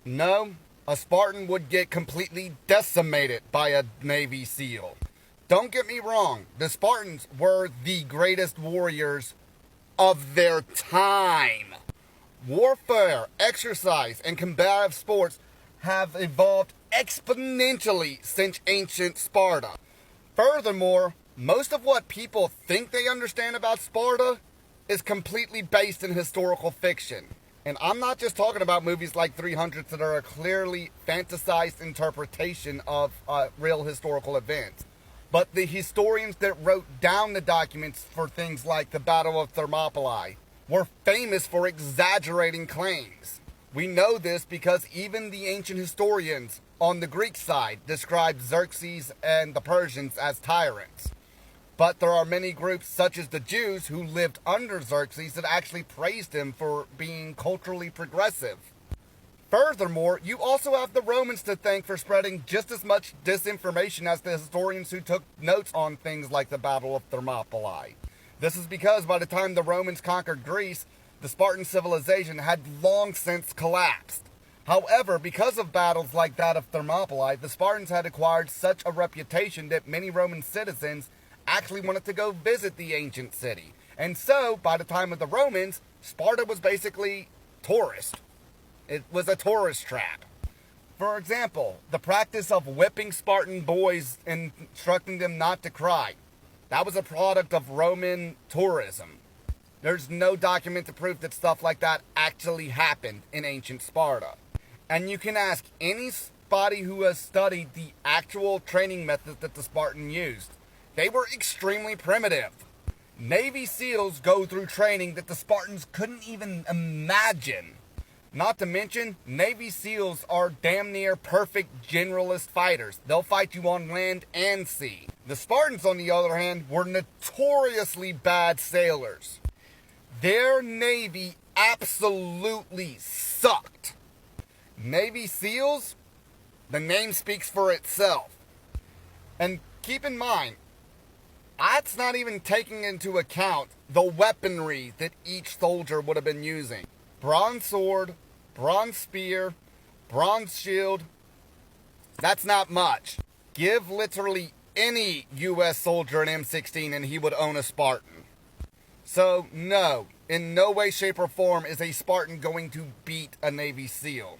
No, a Spartan would get completely decimated by a Navy SEAL. Don't get me wrong, the Spartans were the greatest warriors of their time. Warfare, exercise, and combative sports have evolved exponentially since ancient Sparta. Furthermore, most of what people think they understand about Sparta is completely based in historical fiction. And I'm not just talking about movies like 300 that are a clearly fantasized interpretation of real historical events, but the historians that wrote down the documents for things like the Battle of Thermopylae were famous for exaggerating claims. We know this because even the ancient historians on the Greek side described Xerxes and the Persians as tyrants. But there are many groups, such as the Jews, who lived under Xerxes that actually praised him for being culturally progressive. Furthermore, you also have the Romans to thank for spreading just as much disinformation as the historians who took notes on things like the Battle of Thermopylae. This is because by the time the Romans conquered Greece, the Spartan civilization had long since collapsed. However, because of battles like that of Thermopylae, the Spartans had acquired such a reputation that many Roman citizens actually wanted to go visit the ancient city. And so, by the time of the Romans, Sparta was basically tourist. It was a tourist trap. For example, the practice of whipping Spartan boys and instructing them not to cry. That was a product of Roman tourism. There's no documented proof that stuff like that actually happened in ancient Sparta. And you can ask anybody who has studied the actual training methods that the Spartan used. They were extremely primitive. Navy SEALs go through training that the Spartans couldn't even imagine. Not to mention, Navy SEALs are damn near perfect generalist fighters. They'll fight you on land and sea. The Spartans, on the other hand, were notoriously bad sailors. Their Navy absolutely sucked. Navy SEALs, the name speaks for itself. And keep in mind, that's not even taking into account the weaponry that each soldier would have been using. Bronze sword, bronze spear, bronze shield. That's not much. Give literally any US soldier an M16 and he would own a Spartan. So no, in no way, shape, or form is a Spartan going to beat a Navy SEAL.